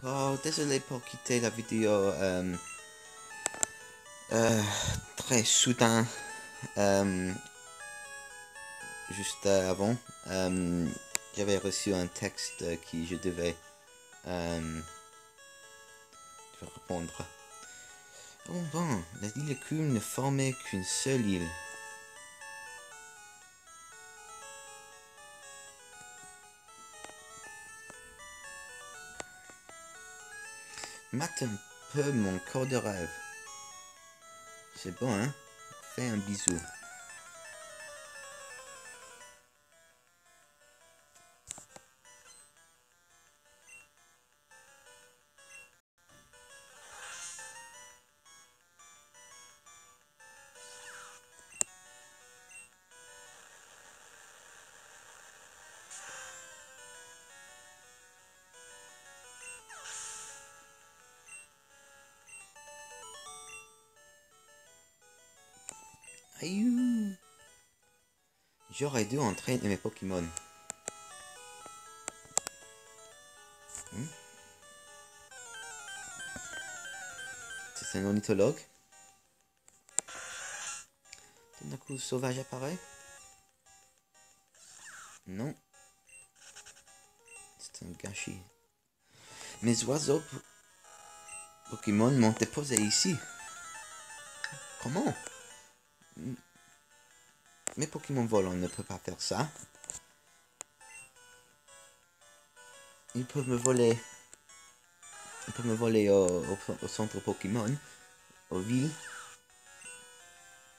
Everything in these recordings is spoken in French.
Oh, désolé pour quitter la vidéo euh, très soudain, euh, juste avant. Euh, J'avais reçu un texte qui je euh, devais répondre. Oh bon, la île Cume ne formait qu'une seule île. Mate un peu mon corps de rêve. C'est bon, hein? Fais un bisou. Aïe! J'aurais dû entraîner mes Pokémon. Hmm? C'est un ornithologue. D'un coup, sauvage apparaît. Non, c'est un gâchis. Mes oiseaux Pokémon m'ont déposé ici. Comment? Mes Pokémon volants ne peuvent pas faire ça. Ils peuvent me voler. Ils peuvent me voler au centre Pokémon, aux villes,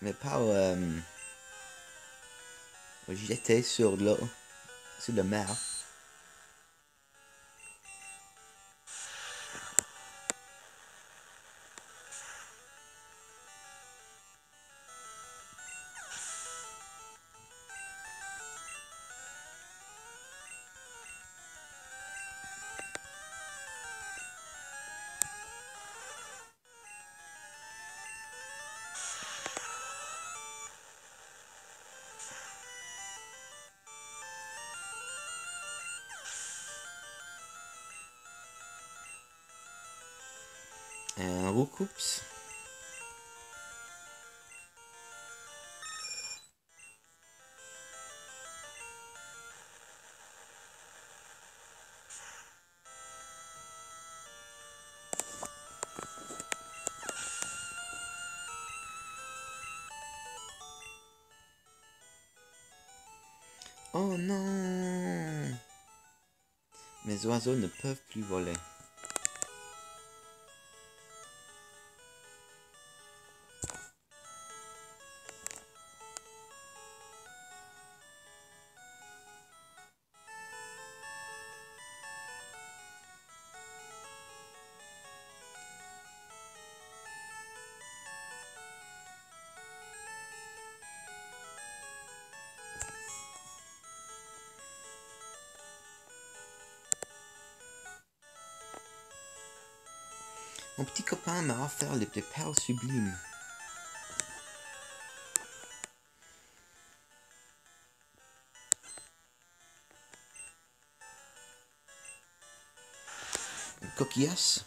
mais pas au jeter sur l'eau, sur la mer. Un Roucoups. Oh non! Mes oiseaux ne peuvent plus voler. Mon petit copain m'a offert les perles sublimes. Une coquillasse.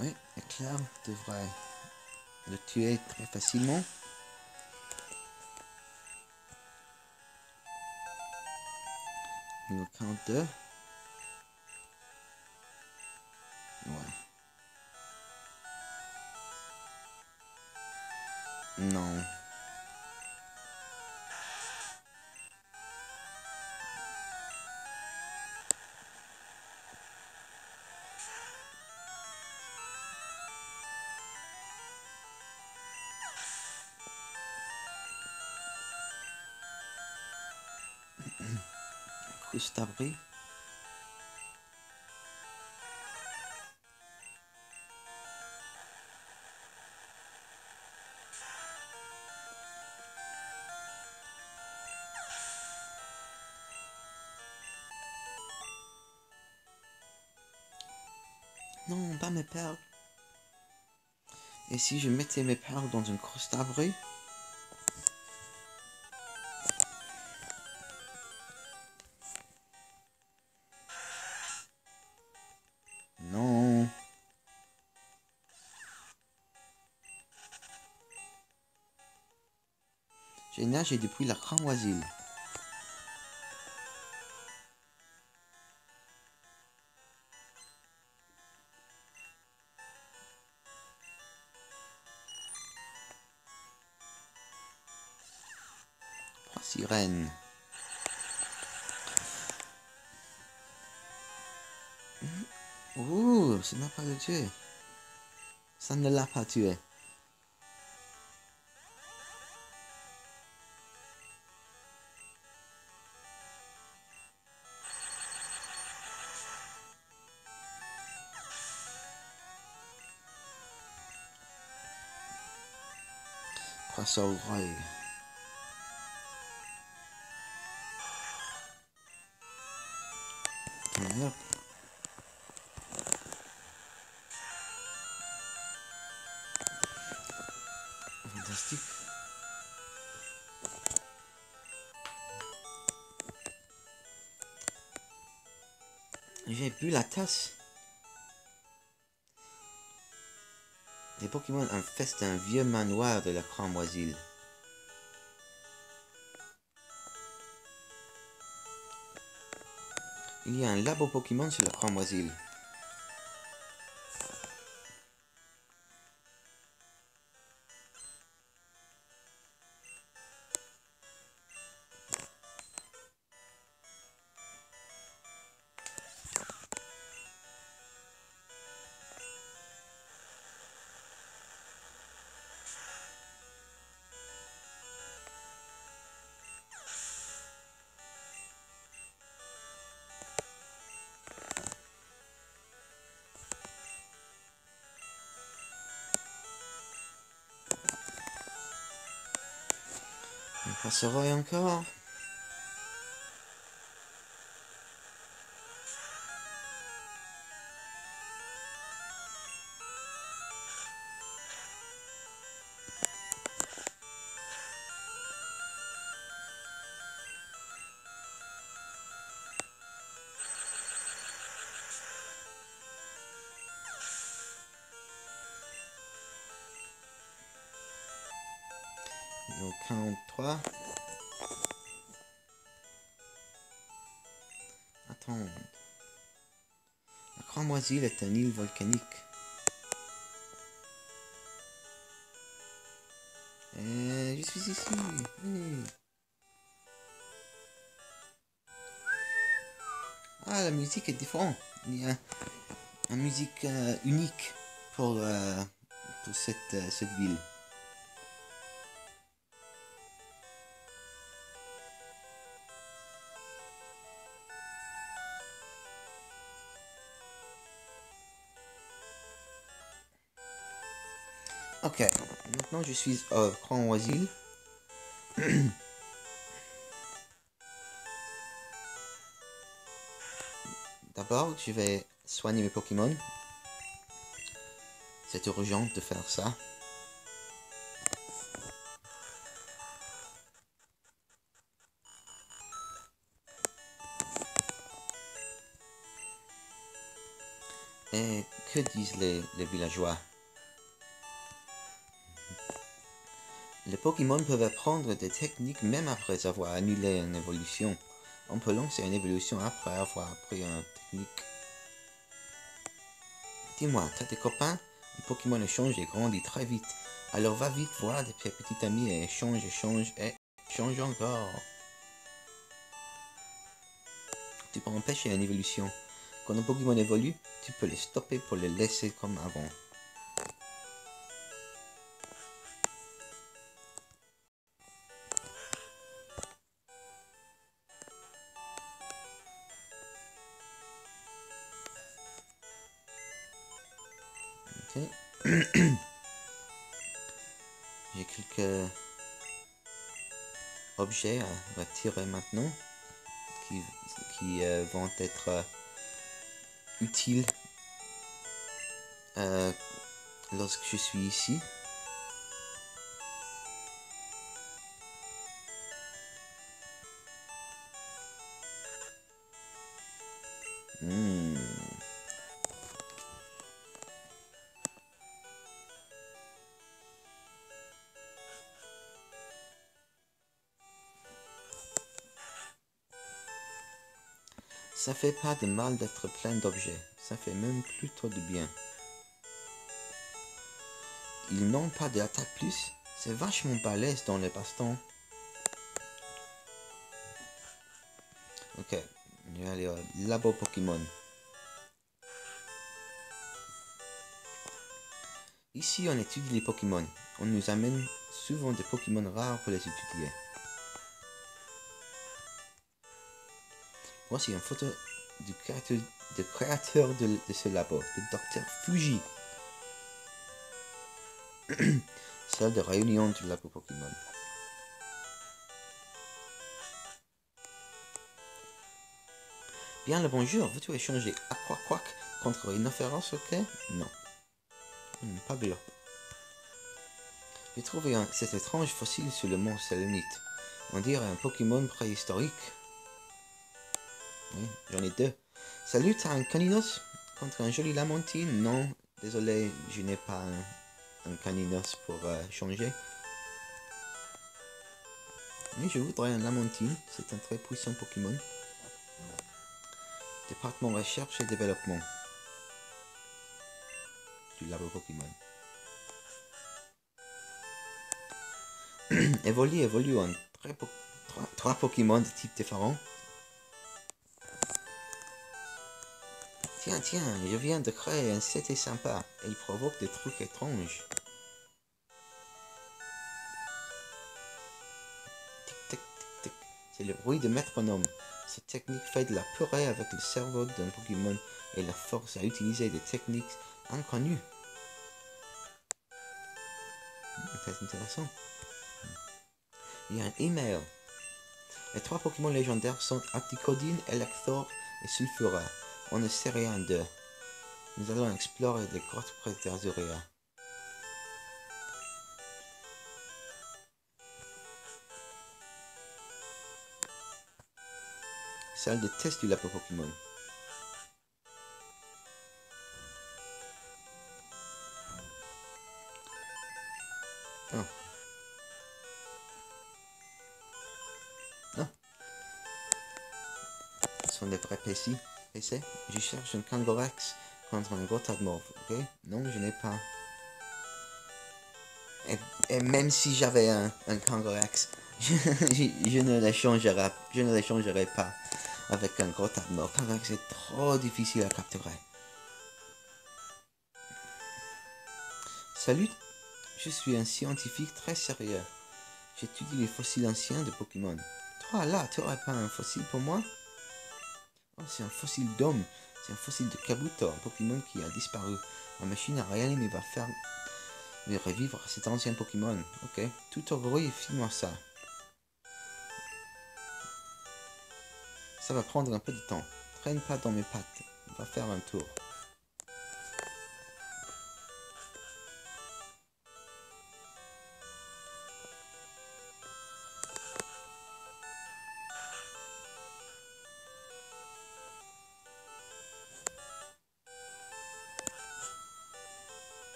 Oui, Éclair devrait le tuer très facilement. Niveau 42. Ouais. Non. Coustabri. Non, pas mes perles. Et si je mettais mes perles dans une crosse d'abri? J'ai nagé depuis la cramoisille. Trois sirènes. Ouh, ça n'a pas le tué. Ça ne l'a pas tué. Poisson royal. Hop. Fantastique. J'ai bu la tasse. Les Pokémon infestent un vieux manoir de la cramoisille. Il y a un labo Pokémon sur la cramoisille. On passera encore. Donc 43. Attends. La cramoisille est une île volcanique. Je suis ici. Oui. Ah, la musique est différente. Il y a une musique unique pour cette ville. Ok, maintenant je suis au cramoisille. D'abord, je vais soigner mes Pokémon. C'est urgent de faire ça. Et que disent les villageois? Les Pokémon peuvent apprendre des techniques même après avoir annulé une évolution. On peut lancer une évolution après avoir appris une technique. Dis-moi, t'as des copains? Un Pokémon échange et grandit très vite. Alors va vite voir des petits amis et échange et change encore. Tu peux empêcher une évolution. Quand un Pokémon évolue, tu peux les stopper pour les laisser comme avant. Ok. J'ai quelques objets à retirer maintenant qui vont être utiles lorsque je suis ici. Ça fait pas de mal d'être plein d'objets, ça fait même plutôt du bien. Ils n'ont pas d'attaque plus, c'est vachement balèze dans les bastons. Ok, je vais aller au labo Pokémon. Ici, on étudie les Pokémon. On nous amène souvent des Pokémon rares pour les étudier. Voici une photo du créateur de ce labo, le docteur Fuji. Salle de réunion du labo Pokémon. Bien le bonjour, veux-tu échanger Aquaquack contre une référence, ok? Non. Pas bien. J'ai trouvé cet étrange fossile sur le mont Selenite. On dirait un Pokémon préhistorique. Oui, j'en ai deux. Salut, t'as un Caninos contre un joli Lamontine? Non, désolé, je n'ai pas un Caninos pour changer. Mais je voudrais un Lamontine, c'est un très puissant Pokémon. Département recherche et développement du labo Pokémon. évolue en trois Pokémon de types différents. Tiens, je viens de créer un CT sympa et il provoque des trucs étranges. Tic tac tic tac. C'est le bruit de métronome. Cette technique fait de la purée avec le cerveau d'un Pokémon et la force à utiliser des techniques inconnues. C'est intéressant. Il y a un email. Les trois Pokémon légendaires sont Articodine, Elector et Sulfura. On ne sait rien d'eux. Nous allons explorer les grottes près d'Azuria. Salle de test du labo Pokémon. Oh. Ah. Ce sont des vrais PC. Je cherche un Kangorax contre un Gotadmorph, ok? Non, je n'ai pas. Et même si j'avais un Kangorax, je ne l'échangerai pas avec un Gotadmorph. Kangorax est trop difficile à capturer. Salut, je suis un scientifique très sérieux. J'étudie les fossiles anciens de Pokémon. Toi là, tu aurais pas un fossile pour moi? Oh, c'est un fossile d'homme. C'est un fossile de Kabuto, un Pokémon qui a disparu. Ma machine à réanimer va faire revivre cet ancien Pokémon. Ok. Tout au bruit, file-moi ça. Ça va prendre un peu de temps. Traîne pas dans mes pattes. On va faire un tour.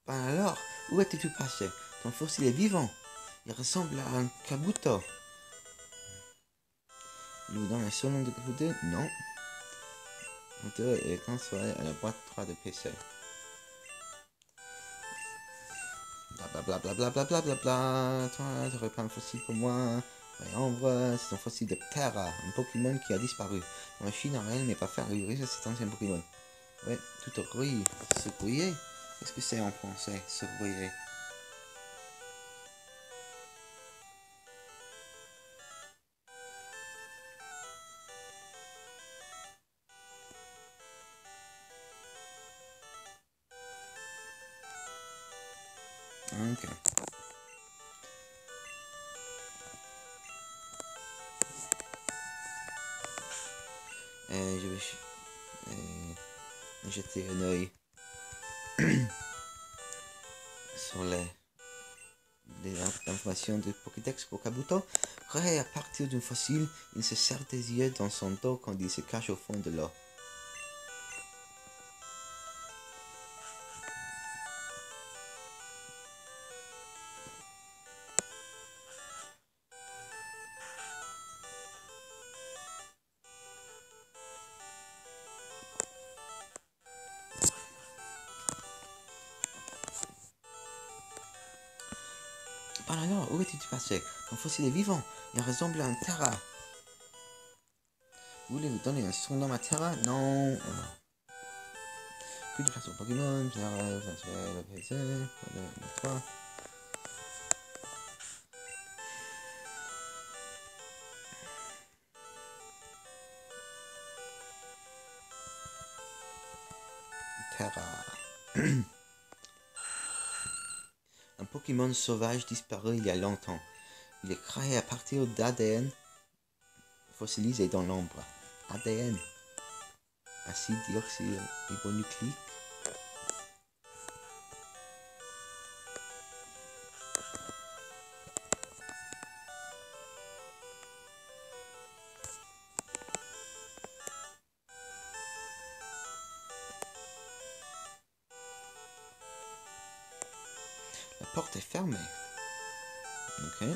Ben alors, où étais-tu passé? Ton fossile est vivant. Il ressemble à un Kabuto. L'eau dans le salon de Kabuto? Non. Kabuto est transféré à la boîte 3 de PC. Blablabla. Toi, t'aurais pas un fossile pour moi. Ombre, c'est un fossile de Ptera, un Pokémon qui a disparu. Ma machine à réel n'est pas faire revivre cet ancien Pokémon. Ouais, tout rouille. Se brouiller? Qu'est-ce que c'est en français, se brouiller? Ok. Je vais jeter un oeil sur les informations de Pokédex pour Kabuto. Créé à partir d'un fossile, il se serre des yeux dans son dos quand il se cache au fond de l'eau. alors, où es-tu passé? Ton fossile est vivant. Il ressemble à un Terra. Voulez-vous donner un surnom à Terra? Non. Plus de façon Pokémon. Terra. Un Pokémon sauvage disparu il y a longtemps. Il est créé à partir d'ADN fossilisé dans l'ombre. ADN. Acide déoxyribonucléique. La porte est fermée. Ok.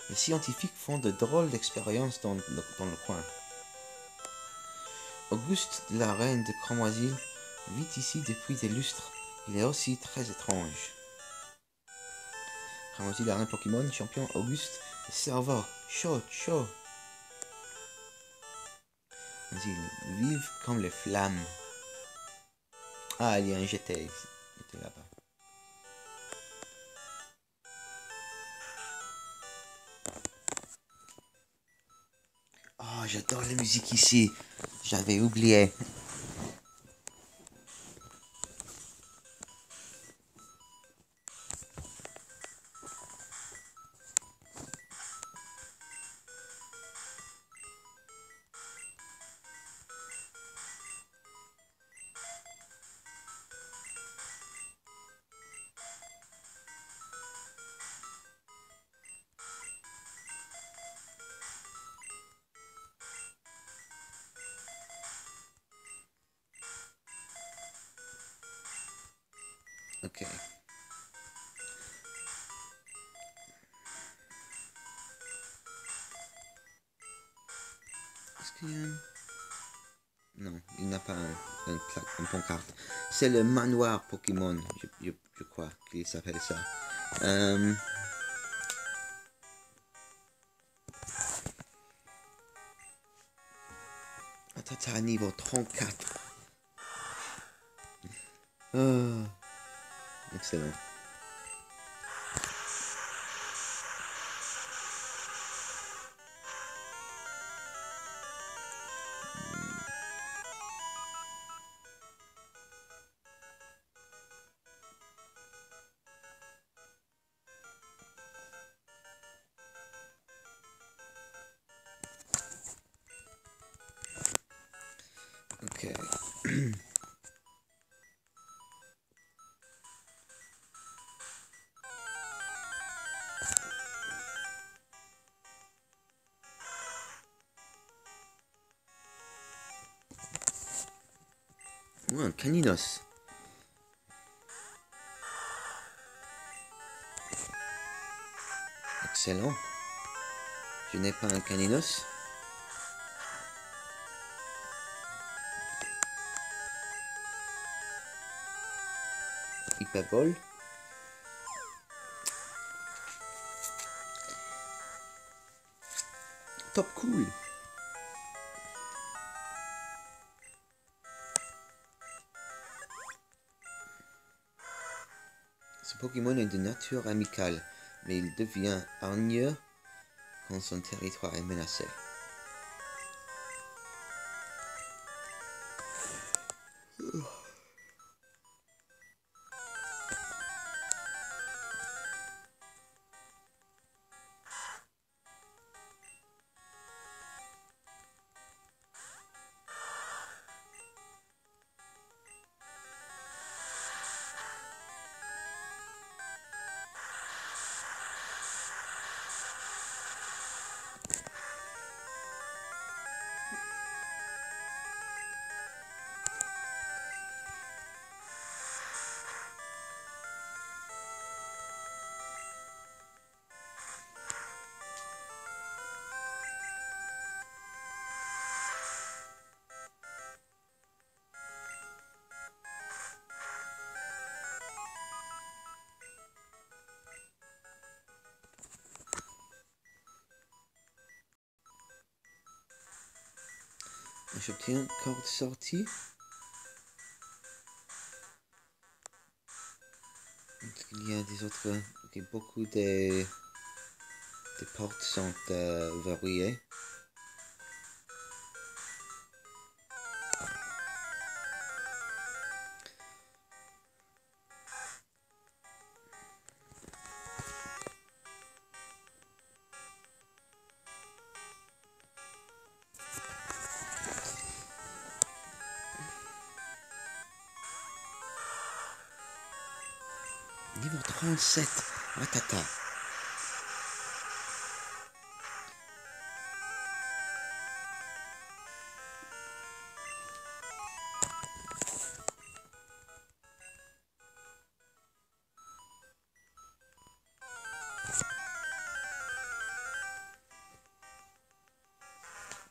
Les scientifiques font de drôles d'expériences dans le coin. Auguste de la reine de Cramoisil vit ici depuis des lustres. Il est aussi très étrange. Cramoisil, la reine Pokémon, champion Auguste, le cerveau, chaud. Ils vivent comme les flammes. Ah, il y a un GT. Il était là-bas. Oh, j'adore la musique ici. J'avais oublié. Ok. Est-ce qu'il y a un... Non, il n'a pas une pancarte. C'est le manoir Pokémon, je crois qu'il s'appelle ça. Tata niveau 34. Excellent. Ok. Oh, un Caninos. Excellent. Je n'ai pas un Caninos. Hyperbole. Top cool. Ce Pokémon est de nature amicale, mais il devient hargneux quand son territoire est menacé. J'obtiens corde sortie. Il y a des autres... Okay, beaucoup des portes sont verrouillées. Niveau 37. Ratata.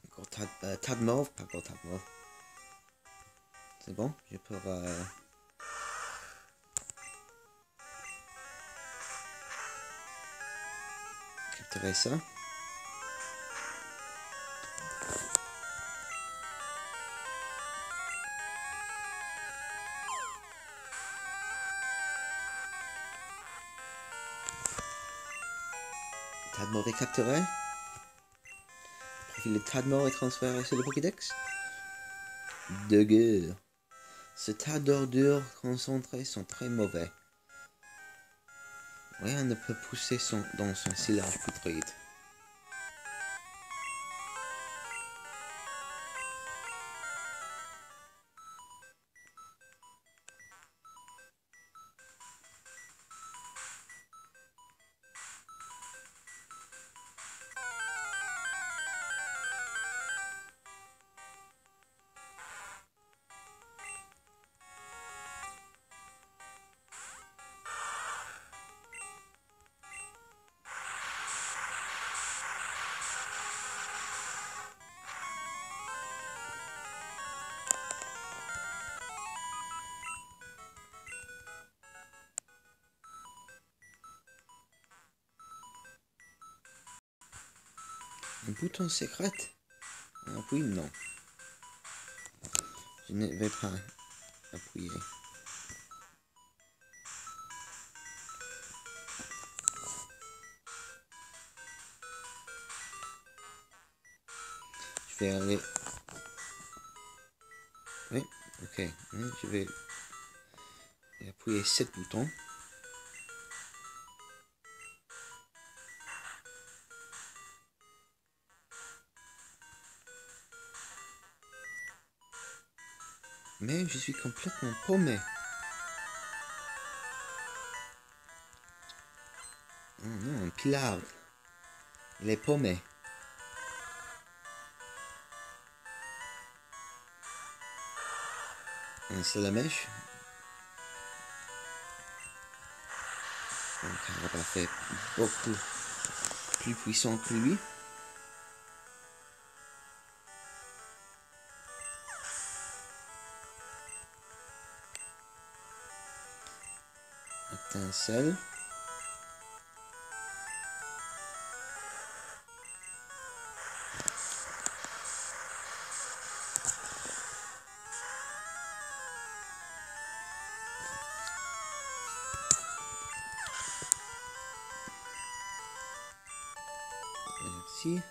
Encore tas de mauve. Pas encore tas de mauve. C'est bon, je peux capturer ça. Tas de mauve est capturé. Le tas de mauve est transféré sur le Pokédex. De gueule. Ce tas d'ordures concentrées sont très mauvais. Rien ne peut pousser dans son silage putride. Un bouton secret? Ah oui, non. Je ne vais pas appuyer. Je vais aller... Oui, ok. Je vais appuyer 7 boutons. Mais je suis complètement paumé. Oh non, un pilar. Il est paumé. Un salamèche. Un carapace est beaucoup plus puissant que lui. Étincelle. Merci.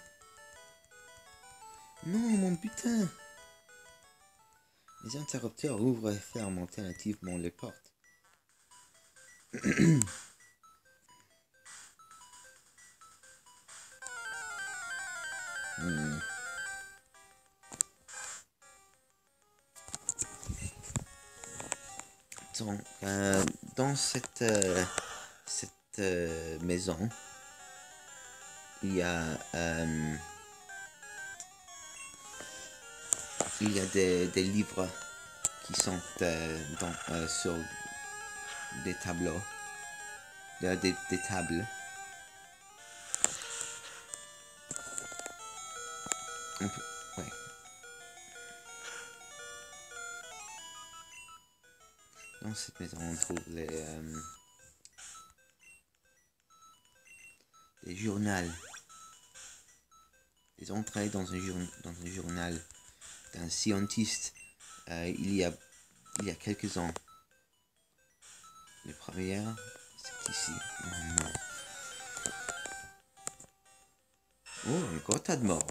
Non, mon putain. Les interrupteurs ouvrent et ferment alternativement les portes. Donc, dans cette maison, il y a des livres qui sont sur des tableaux, des tables. Ouais. Dans cette maison, on trouve les journaux. Les entrées dans un journal d'un scientiste il y a quelques ans. Le premier, c'est ici. Oh non. Oh, encore tas de morts.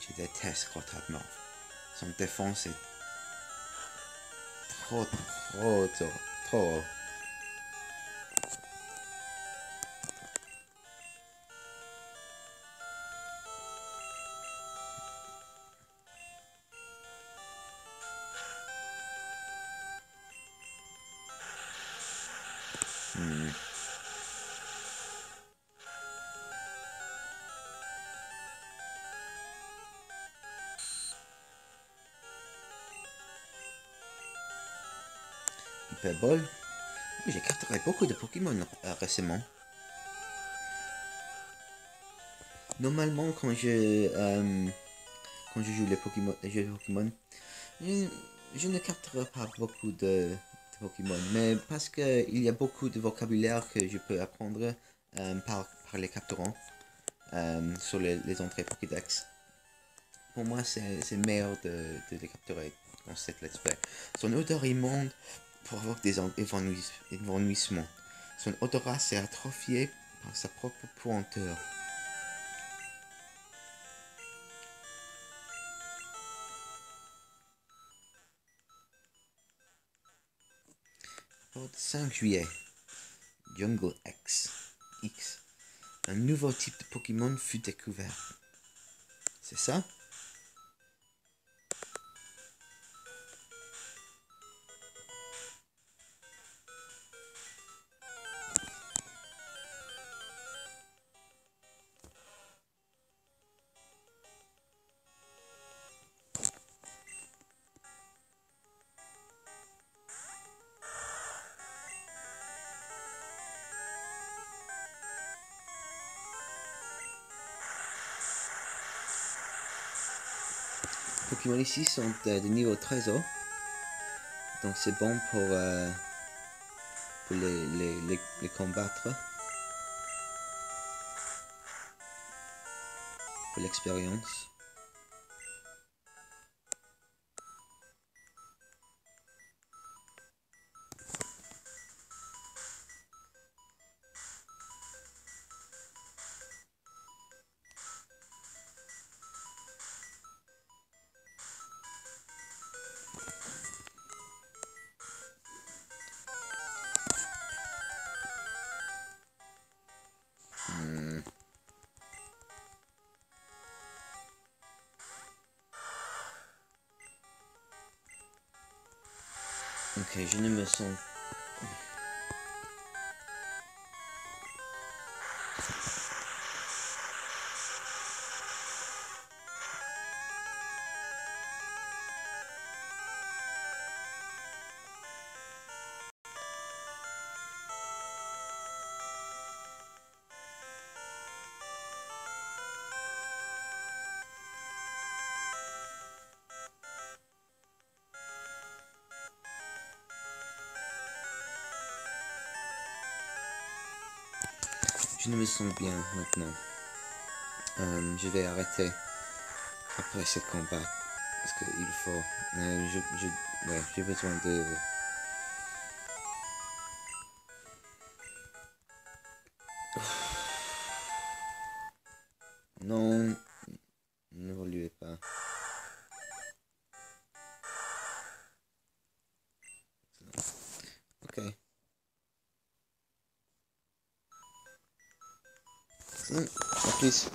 Je déteste gros tas de morts. Son défense est trop. Hyperbole. J'ai capturé beaucoup de Pokémon récemment. Normalement, quand je joue les jeux de Pokémon, je ne capture pas beaucoup de Pokémon, mais parce qu'il y a beaucoup de vocabulaire que je peux apprendre par les capturant sur les entrées Pokédex. Pour moi, c'est meilleur de les capturer dans cette let's play. Son odeur immonde provoque des évanouissements. Son odorat s'est atrophié par sa propre pointeur. Le 5 juillet, Jungle X. Un nouveau type de Pokémon fut découvert. C'est ça? Les Pokémon ici sont de niveau 13 ans. Donc c'est bon pour les combattre. Pour l'expérience. Ok, je ne me sens... Je me sens bien maintenant. Je vais arrêter après ce combat. Parce qu'il faut... j'ai besoin de... Non, n'évoluez pas. Ok. À plus.